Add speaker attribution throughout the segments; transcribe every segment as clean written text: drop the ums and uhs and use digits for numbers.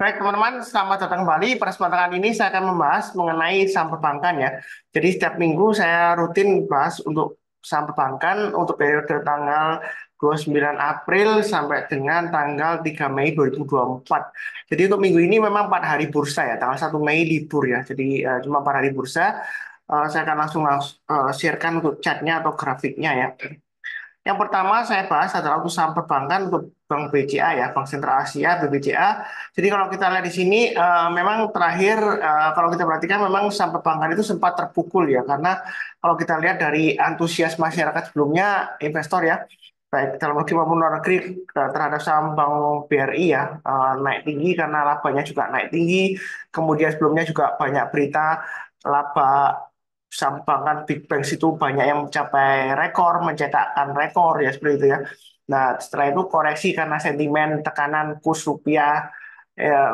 Speaker 1: Baik teman-teman, selamat datang kembali. Pada kesempatan ini saya akan membahas mengenai saham perbankan ya. Jadi setiap minggu saya rutin bahas untuk saham perbankan untuk periode tanggal 29 April sampai dengan tanggal 3 Mei 2024. Jadi untuk minggu ini memang 4 hari bursa ya, tanggal 1 Mei libur ya. Jadi cuma 4 hari bursa. Saya akan langsung sharekan untuk chartnya atau grafiknya ya. Yang pertama saya bahas adalah untuk saham perbankan untuk Bank BCA ya, Bank Sentral Asia BBCA. Jadi kalau kita lihat di sini memang terakhir kalau kita perhatikan memang saham perbankan itu sempat terpukul ya karena kalau kita lihat dari antusias masyarakat sebelumnya investor ya baik dalam negeri maupun luar negeri terhadap saham Bank BRI ya naik tinggi karena labanya juga naik tinggi. Kemudian sebelumnya juga banyak berita laba sampangan Big Bang itu banyak yang mencapai rekor, mencetakkan rekor ya seperti itu ya. Nah, setelah itu koreksi karena sentimen tekanan kurs rupiah,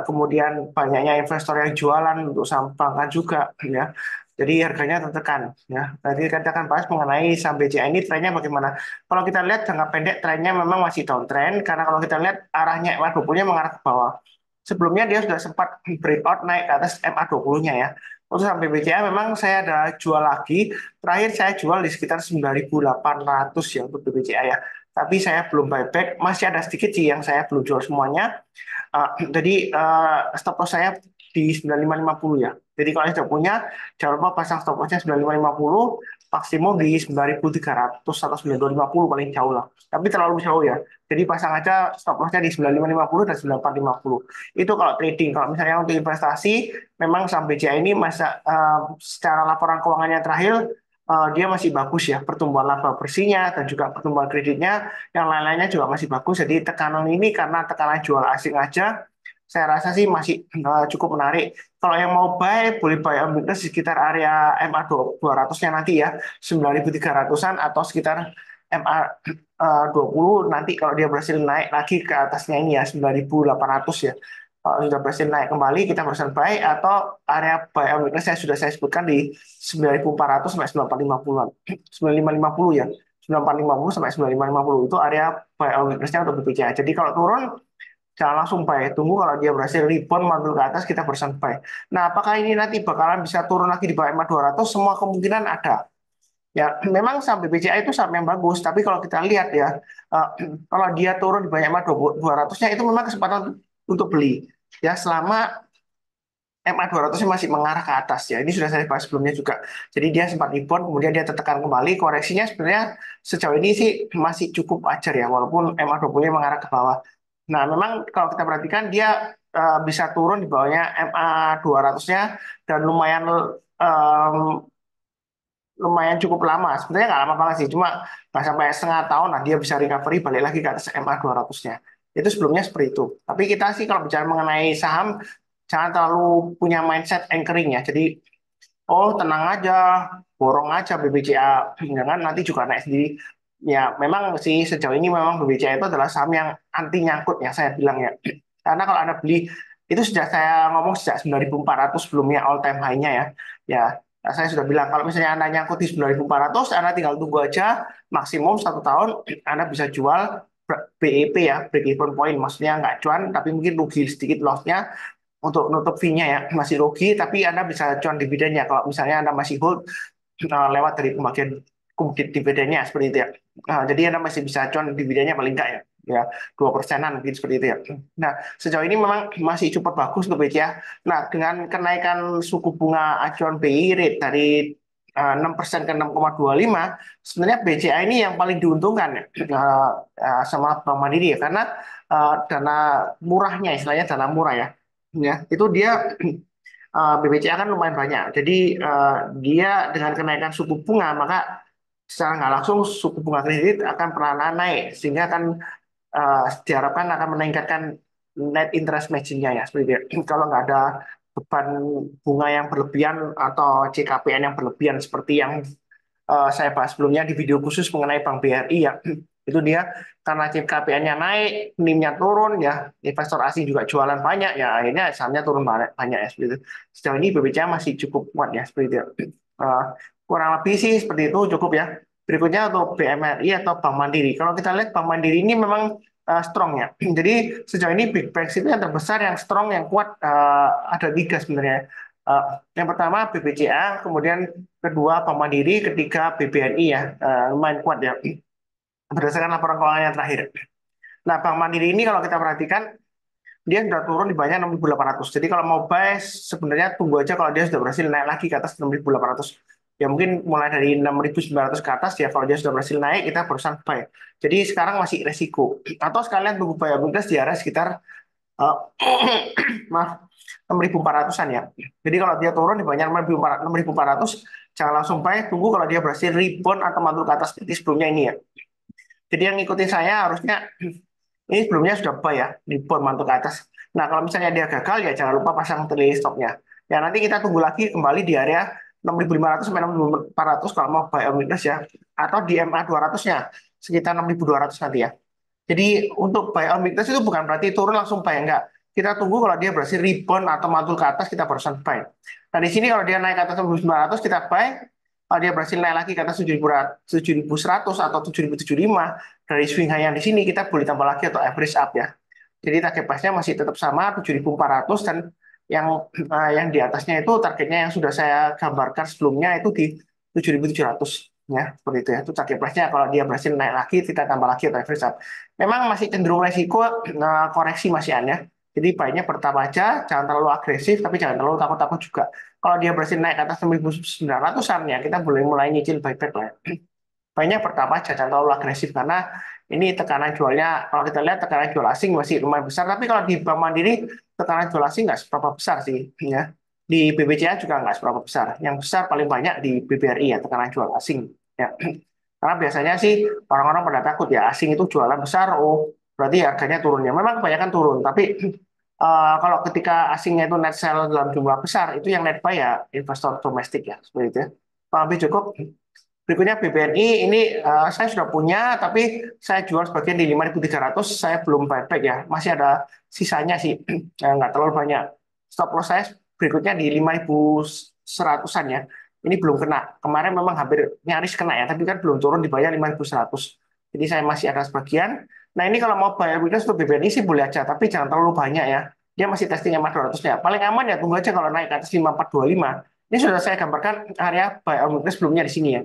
Speaker 1: kemudian banyaknya investor yang jualan untuk saham perbankan juga ya. Jadi harganya tertekan ya. Tadi kita akan bahas mengenai saham BCA ini trennya bagaimana. Kalau kita lihat jangka pendek trennya memang masih downtrend karena kalau kita lihat arahnya MA20-nya mengarah ke bawah. Sebelumnya dia sudah sempat breakout naik ke atas MA20-nya ya. Untuk sampai BCA memang saya ada jual lagi. Terakhir saya jual di sekitar 9.800 ya untuk BCA ya. Tapi saya belum buyback, masih ada sedikit sih yang saya belum jual semuanya. Jadi stop loss saya di 9550 ya. Jadi kalau sudah punya, jangan lupa pasang stop lossnya 9550, maksimum di 9300 atau 9250 paling jauh lah. Tapi terlalu jauh ya. Jadi pasang aja stop lossnya di 9550 dan 9450. Itu kalau trading. Kalau misalnya untuk investasi, memang saham BCA ini secara laporan keuangannya terakhir dia masih bagus ya, pertumbuhan laba bersihnya dan juga pertumbuhan kreditnya yang lain-lainnya juga masih bagus. Jadi tekanan ini karena tekanan jual asing aja, saya rasa sih masih cukup menarik. Kalau yang mau buy, boleh buy on weakness di sekitar area MA 200-nya nanti ya, 9.300-an atau sekitar MA 20 nanti kalau dia berhasil naik lagi ke atasnya ini ya, 9.800 ya. Kalau sudah berhasil naik kembali, kita berhasil buy atau area buy on weakness saya sudah sebutkan di 9.400 sampai 9.450-an. 9.550 ya. 9.450 sampai 9.550 itu area buy on weakness-nya untuk BPCA. Jadi kalau turun jangan langsung buy, tunggu kalau dia berhasil rebound mantul ke atas kita berhasil buy. Nah, apakah ini nanti bakalan bisa turun lagi di bawah MA 200? Semua kemungkinan ada. Ya, memang saham BPCA itu saham yang bagus, tapi kalau kita lihat ya, eh, kalau dia turun di bawah MA 200-nya itu memang kesempatan untuk beli. Ya, selama MA 200-nya masih mengarah ke atas ya. Ini sudah saya bahas sebelumnya juga. Jadi dia sempat rebound, kemudian dia tertekan kembali. Koreksinya sebenarnya sejauh ini sih masih cukup wajar ya, walaupun MA 20-nya mengarah ke bawah. Nah, memang kalau kita perhatikan dia bisa turun di bawahnya MA 200-nya dan em, lumayan cukup lama. Sebenarnya nggak lama banget sih, cuma nggak sampai setengah tahun lah dia bisa recovery balik lagi ke atas MA 200-nya. Itu sebelumnya seperti itu. Tapi kita sih kalau bicara mengenai saham, jangan terlalu punya mindset anchoring ya. Jadi, oh tenang aja, borong aja BBCA, jangan nanti juga naik sendiri. Ya, memang sih sejauh ini memang BBCA itu adalah saham yang anti nyangkut ya saya bilang ya. Karena kalau Anda beli, itu sudah saya ngomong sejak 9.400 sebelumnya all time high-nya ya. Ya, saya sudah bilang kalau misalnya Anda nyangkut di 9.400, Anda tinggal tunggu aja maksimum 1 tahun Anda bisa jual BEP ya, break even point. Maksudnya nggak cuan, tapi mungkin rugi sedikit loss-nya untuk nutup fee-nya ya. Masih rugi, tapi Anda bisa cuan dividennya. Kalau misalnya Anda masih hold lewat dari pembagian dividennya seperti itu ya. Nah, jadi Anda masih bisa cuan dividennya paling enggak ya. Ya, 2%-an mungkin seperti itu ya. Nah, sejauh ini memang masih cukup bagus untuk BCA. Nah, dengan kenaikan suku bunga acuan BI rate dari 6% ke 6,25, sebenarnya BCA ini yang paling diuntungkan ya, sama Bank Mandiri ya, karena dana murahnya, istilahnya dana murah ya, ya itu dia BBCA kan lumayan banyak. Jadi dia dengan kenaikan suku bunga maka secara nggak langsung suku bunga kredit akan perlahan naik sehingga akan diharapkan akan meningkatkan net interest margin-nya ya seperti itu. Kalau nggak ada beban bunga yang berlebihan atau CKPN yang berlebihan seperti yang saya bahas sebelumnya di video khusus mengenai Bank BRI ya. Itu dia karena KPN-nya naik, NIM-nya turun ya, investor asing juga jualan banyak ya, akhirnya sahamnya turun banyak, banyak ya seperti itu. Sejauh ini BBCA masih cukup kuat ya seperti itu. Eh, Kurang lebih sih seperti itu cukup ya. Berikutnya untuk BMRI atau Bank Mandiri. Kalau kita lihat Bank Mandiri ini memang strong ya. Jadi sejauh ini big banks itu yang terbesar, yang strong, yang kuat ada tiga sebenarnya. Eh, yang pertama BBCA, kemudian kedua Bank Mandiri, ketiga BBNI ya, lumayan kuat ya berdasarkan laporan keuangan yang terakhir. Nah, Bank Mandiri ini kalau kita perhatikan dia sudah turun di bawahnya 6.800. Jadi kalau mau buy sebenarnya tunggu aja kalau dia sudah berhasil naik lagi ke atas 6.800. Ya mungkin mulai dari 6.900 ke atas ya kalau dia sudah berhasil naik kita barusan buy. Jadi sekarang masih resiko. Atau sekalian tunggu buy obligasi di area sekitar uh, maaf 6.400-an ya. Jadi kalau dia turun di bawahnya 6.400 jangan langsung buy, tunggu kalau dia berhasil rebound atau mantul ke atas seperti sebelumnya ini ya. Jadi yang ngikutin saya harusnya ini sebelumnya sudah buy ya, di bond mantul ke atas. Nah, kalau misalnya dia gagal ya jangan lupa pasang trailing stopnya. Ya nanti kita tunggu lagi kembali di area 6.500 sampai 6.400 kalau mau buy omnibus ya. Atau di MA 200-nya sekitar 6.200 nanti ya. Jadi untuk buy omnibus itu bukan berarti turun langsung buy, enggak. Kita tunggu kalau dia berhasil rebound atau mantul ke atas kita barusan buy. Nah di sini kalau dia naik ke atas 6.900 kita buy. Kalau dia berhasil naik lagi ke atas 7.100 atau 7.075 dari swing high yang di sini kita boleh tambah lagi atau average up ya. Jadi target price-nya masih tetap sama 7.400 dan yang di atasnya itu targetnya yang sudah saya gambarkan sebelumnya itu di 7.700 ya seperti itu ya. Itu target price-nya kalau dia berhasil naik lagi kita tambah lagi atau average up. Memang masih cenderung resiko koreksi masih ada. Jadi baiknya bertahap aja, jangan terlalu agresif tapi jangan terlalu takut-takut juga. Kalau dia berhasil naik ke atas 9.900-an ya kita boleh mulai nyicil buyback lah. Banyak pertama jangan terlalu agresif karena ini tekanan jualnya kalau kita lihat tekanan jual asing masih lumayan besar tapi kalau di Bank Mandiri tekanan jual asing nggak seberapa besar sih ya di BBCA juga nggak seberapa besar yang besar paling banyak di BBRI ya tekanan jual asing ya karena biasanya sih orang-orang pada takut ya asing itu jualan besar oh berarti harganya turunnya memang kebanyakan turun tapi kalau ketika asingnya itu net sell dalam jumlah besar itu yang net buy ya investor domestik ya seperti itu ya Pak Abi cukup. Berikutnya BBNI ini saya sudah punya tapi saya jual sebagian di 5.300 saya belum buyback ya masih ada sisanya sih nggak terlalu banyak stop loss saya berikutnya di 5.100-an ya ini belum kena kemarin memang hampir nyaris kena ya tapi kan belum turun di bawah 5.100 jadi saya masih ada sebagian nah ini kalau mau bayar weakness untuk BBNI sih boleh aja tapi jangan terlalu banyak ya dia masih testing 5.200 nya paling aman ya tunggu aja kalau naik ke atas 5.425 ini sudah saya gambarkan area buy on weakness sebelumnya di sini ya.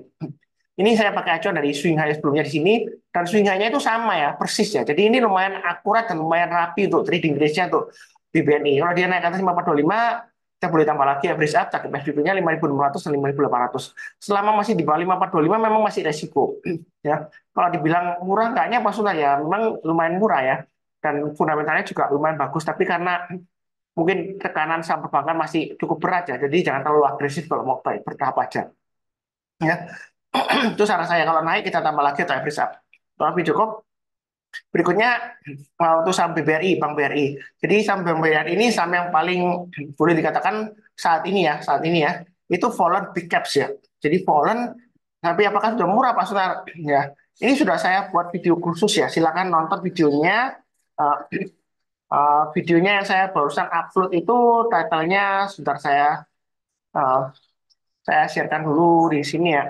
Speaker 1: Ini saya pakai acuan dari swing high sebelumnya di sini dan swing high-nya itu sama ya, persis ya. Jadi ini lumayan akurat dan lumayan rapi untuk trading range-nya untuk BBNI. Kalau dia naik ke atas 5.425, kita boleh tambah lagi average up, target FVP-nya 5.600 dan 5.800. Selama masih di bawah 5.425 memang masih resiko. Ya, kalau dibilang murah enggaknya Pak Sunar ya, memang lumayan murah ya. Dan fundamentalnya juga lumayan bagus, tapi karena mungkin tekanan saham perbankan masih cukup berat ya, jadi jangan terlalu agresif kalau mau buy, bertahap aja. Ya, itu saran saya kalau naik kita tambah lagi atau average up. Tapi cukup. Berikutnya untuk saham BBRI, Bank BRI. Jadi saham Bank BRI ini saham yang paling boleh dikatakan saat ini ya, itu fallen big caps ya. Jadi fallen, tapi apakah sudah murah Pak Sunar? Ya, ini sudah saya buat video khusus ya. Silakan nonton videonya. Eh, videonya yang saya barusan upload itu titlenya, sebentar eh, saya sharekan dulu di sini ya.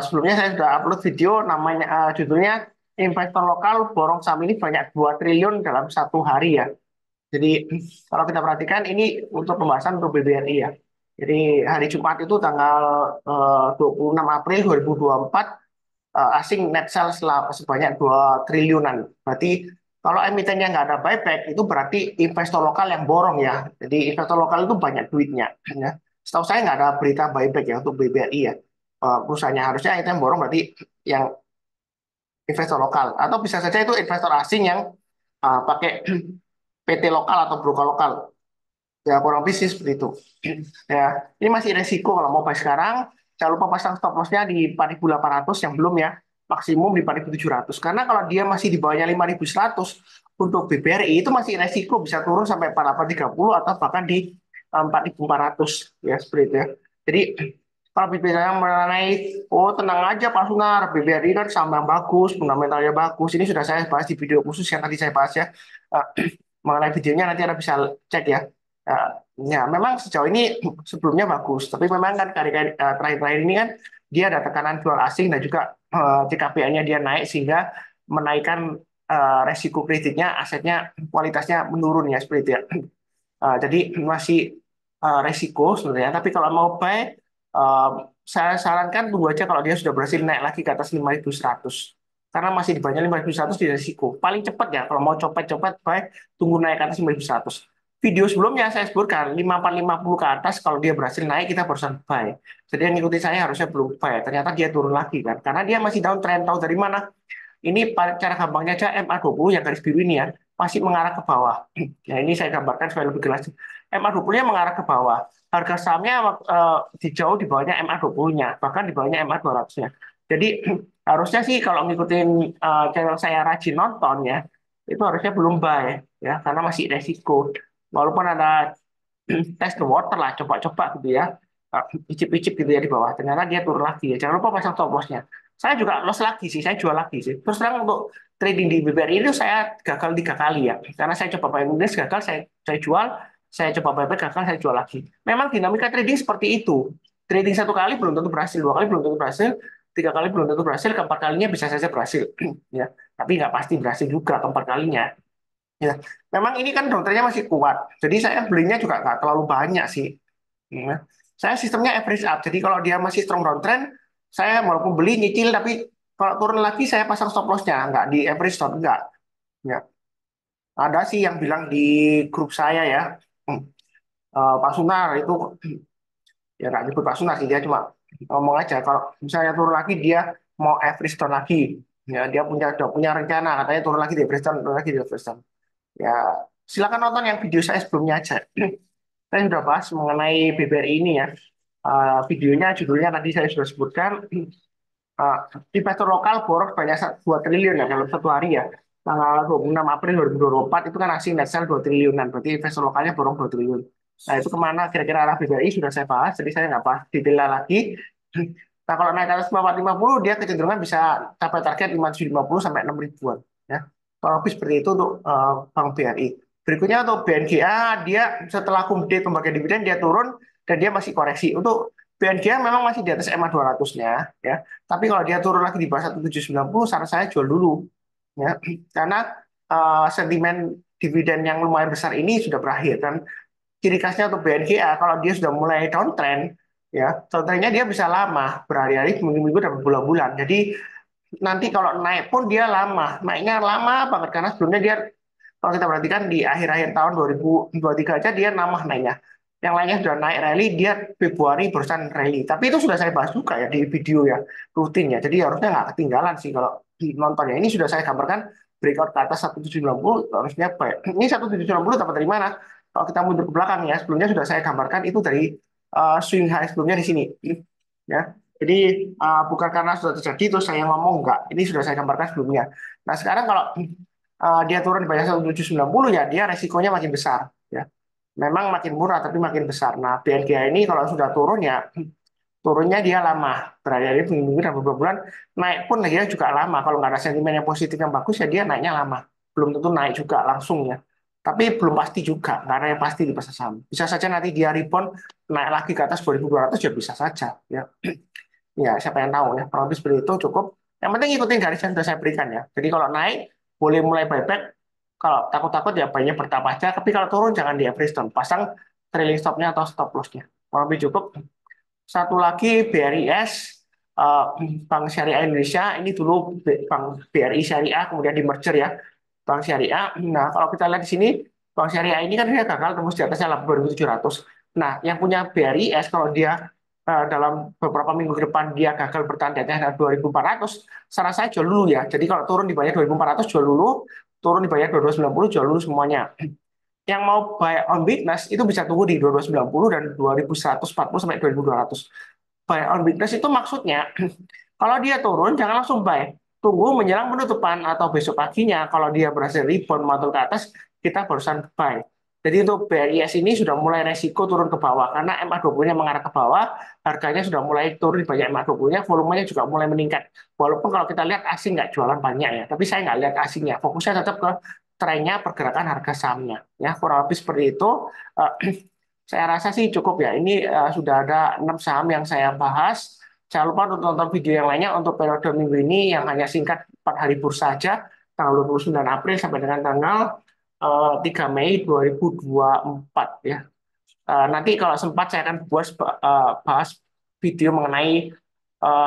Speaker 1: Sebelumnya saya sudah upload video namanya judulnya investor lokal borong saham ini banyak 2 triliun dalam satu hari ya. Jadi kalau kita perhatikan ini untuk pembahasan untuk BBRI ya. Jadi hari Jumat itu tanggal 26 April 2024 asing net sell sebanyak 2 triliunan. Berarti kalau emitennya nggak ada buyback itu berarti investor lokal yang borong ya. Jadi investor lokal itu banyak duitnya. Ya. Setahu saya nggak ada berita buyback ya untuk BBRI ya. Perusahaannya harusnya itu yang borong berarti yang investor lokal atau bisa saja itu investor asing yang pakai PT lokal atau broker lokal ya kurang bisnis seperti itu ya ini masih resiko kalau mau buy sekarang jangan lupa pasang stop lossnya di 4.800 yang belum ya maksimum di 4.700 karena kalau dia masih di bawahnya 5.100 untuk BBRI itu masih resiko bisa turun sampai 4.830 atau bahkan di 4.400 ya seperti itu ya jadi kalau bicara mengenai, oh tenang aja Pak Sunar, BBRI kan saham yang bagus, fundamentalnya bagus. Ini sudah saya bahas di video khusus yang tadi saya bahas ya. Mengenai videonya nanti Anda bisa cek ya. Eh, ya, memang sejauh ini sebelumnya bagus, tapi memang kan terakhir-terakhir ini kan dia ada tekanan jual asing dan juga TKPI-nya dia naik sehingga menaikkan resiko kreditnya, asetnya kualitasnya menurun ya seperti itu ya. Jadi masih resiko sebenarnya. Tapi kalau mau buy, uh, saya sarankan tunggu aja kalau dia sudah berhasil naik lagi ke atas 5.100. Karena masih di bawahnya 5.100 di resiko. Paling cepat ya kalau mau copet-copet buy, tunggu naik ke atas 5.100. Video sebelumnya saya sebutkan 5450 ke atas kalau dia berhasil naik kita barusan buy. Jadi yang ngikutin saya harusnya belum buy. Ternyata dia turun lagi kan. Karena dia masih downtrend. Tahu dari mana? Ini cara gampangnya aja MA20 yang garis biru ini ya, masih mengarah ke bawah. Nah, ini saya gambarkan supaya lebih jelas. MA20-nya mengarah ke bawah. Harga sahamnya di jauh di bawahnya MA20-nya, bahkan di bawahnya MA200-nya. Jadi harusnya sih kalau ngikutin channel saya rajin nonton ya, itu harusnya belum buy ya, karena masih resiko. Walaupun ada test the water lah, coba-coba gitu ya. Icip-icip gitu ya di bawah. Ternyata dia turun lagi ya. Jangan lupa pasang stop loss-nya. Saya juga loss lagi sih, saya jual lagi sih. Terus terang untuk trading di BBRI itu saya gagal 3 kali ya. Karena saya coba buy minus gagal, saya jual, saya coba buyback gagal, saya jual lagi. Memang dinamika trading seperti itu. Trading 1 kali belum tentu berhasil, 2 kali belum tentu berhasil, 3 kali belum tentu berhasil, keempat kalinya bisa saja berhasil. Ya, tapi nggak pasti berhasil juga keempat kalinya. Ya, memang ini kan downtrendnya masih kuat. Jadi saya belinya juga nggak terlalu banyak sih. Ya. Saya sistemnya average up. Jadi kalau dia masih strong downtrend, saya walaupun beli nyicil, tapi kalau turun lagi saya pasang stop loss-nya, nggak di average stop, nggak. Ya. Ada sih yang bilang di grup saya ya, hmm, Pak Sunar itu, ya nggak nyebut Pak Sunar sih, dia cuma ngomong aja, kalau misalnya turun lagi dia mau average down lagi. Ya, dia udah punya rencana, katanya turun lagi di average down, turun lagi di average down. Ya, silakan nonton yang video saya sebelumnya aja. Saya sudah bahas mengenai BBRI ini ya. Videonya judulnya tadi saya sudah sebutkan. Uh, Investor lokal boros banyak 2 triliun ya dalam 1 hari ya. Tanggal 26 April 2024 itu kan hasil net sale 2 triliunan. Berarti investor lokalnya borong 2 triliun. Nah itu kemana kira-kira arah BBRI sudah saya bahas. Jadi saya nggak bahas detail lagi. Nah kalau naik ke atas 450 dia kecenderungan bisa capai target 550 sampai 6 ribuan. Ya. Kalau lebih seperti itu untuk Bank BRI. Berikutnya untuk BNGA, dia setelah kumdate pembagian dividen dia turun dan dia masih koreksi. Untuk BNGA memang masih di atas EMA 200-nya ya. Tapi kalau dia turun lagi di bawah 1790, saran saya jual dulu ya. Karena sentimen dividen yang lumayan besar ini sudah berakhir dan ciri khasnya untuk BNGA kalau dia sudah mulai downtrend ya, downtrendnya dia bisa lama, berhari-hari, minggu-minggu dan bulan-bulan. Jadi nanti kalau naik pun dia lama, naiknya lama banget karena sebelumnya dia kalau kita perhatikan di akhir-akhir tahun 2023 aja dia namah naiknya. Yang lainnya sudah naik rally, dia Februari barusan rally. Tapi itu sudah saya bahas juga ya di video ya, rutin ya. Jadi harusnya nggak ketinggalan sih kalau nontonnya. Ini sudah saya gambarkan breakout ke atas 1790 harusnya baik. Ini 1790 dapat dari mana? Kalau kita mundur ke belakang ya, sebelumnya sudah saya gambarkan itu dari swing high sebelumnya di sini. Ya, jadi bukan karena sudah terjadi terus saya ngomong enggak. Ini sudah saya gambarkan sebelumnya. Nah sekarang kalau dia turun di bawah 1790 ya dia resikonya makin besar ya. Memang makin murah tapi makin besar. Nah BNGA ini kalau sudah turun ya turunnya dia lama, berada di minggu dan beberapa bulan. Naik pun dia juga lama. Kalau nggak ada sentimen yang positif yang bagus ya dia naiknya lama. Belum tentu naik juga langsung ya. Tapi belum pasti juga, karena yang pasti di pasar saham. Bisa saja nanti dia rebound naik lagi ke atas 2.200 ya bisa saja ya. Ya, siapa yang tahu ya. Kurang lebih seperti itu cukup. Yang penting ikutin garis yang sudah saya berikan ya. Jadi kalau naik, boleh mulai buyback. Kalau takut-takut ya banyak bertahap aja. Tapi kalau turun jangan di average down. Pasang trailing stop-nya atau stop loss-nya. Kurang lebih cukup. Satu lagi BRIS, eh, Bank Syariah Indonesia. Ini dulu Bank BRI Syariah, kemudian di merger ya. Bank Syariah. Nah, kalau kita lihat di sini, Bank Syariah ini kan dia gagal tembus di atasnya 8.700. Nah, yang punya BRIS kalau dia dalam beberapa minggu ke depan dia gagal bertahan di atas 2.400, saran saya jual dulu ya. Jadi kalau turun di bawah 2.400 jual dulu, turun di bawah 2.290 jual dulu semuanya. Yang mau buy on weakness itu bisa tunggu di 2.290 dan 2.140 sampai 2.200. Buy on weakness itu maksudnya kalau dia turun jangan langsung buy. Tunggu menjelang penutupan atau besok paginya kalau dia berhasil rebound mantul ke atas kita barusan buy. Jadi untuk BRIS ini sudah mulai resiko turun ke bawah karena MA20-nya mengarah ke bawah, harganya sudah mulai turun di banyak MA20-nya, volumenya juga mulai meningkat. Walaupun kalau kita lihat asing nggak jualan banyak ya, tapi saya nggak lihat asingnya. Fokusnya tetap ke trennya pergerakan harga sahamnya. Ya kurang lebih seperti itu. Eh, Saya rasa sih cukup ya. Ini sudah ada 6 saham yang saya bahas. Jangan lupa untuk nonton video yang lainnya untuk periode minggu ini yang hanya singkat 4 hari bursa saja, tanggal 29 April sampai dengan tanggal 3 Mei 2024 ya. Nanti kalau sempat saya akan bahas video mengenai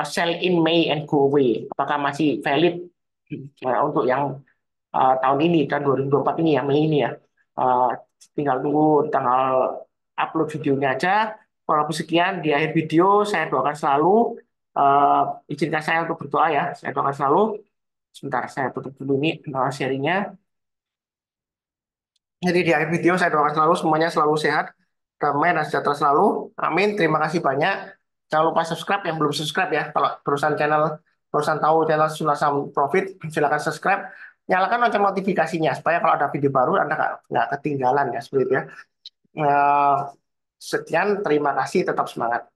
Speaker 1: sell in May and go away. Apakah masih valid untuk yang tahun ini, tahun 2024 ini ya, Mei ini ya. Eh, Tinggal tunggu tanggal upload videonya aja. Walaupun sekian, di akhir video saya doakan selalu, izinkan saya untuk berdoa ya. Saya doakan selalu. Sebentar, saya tutup dulu ini sharingnya. Jadi di akhir video saya doakan selalu semuanya selalu sehat, damai dan sejahtera selalu. Amin. Terima kasih banyak. Jangan lupa subscribe yang belum subscribe ya. Kalau perusahaan tahu channel Sunasam Profit, silakan subscribe. Nyalakan lonceng notifikasinya supaya kalau ada video baru Anda nggak ketinggalan ya seperti itu ya. Eh, Sekian, terima kasih, tetap semangat.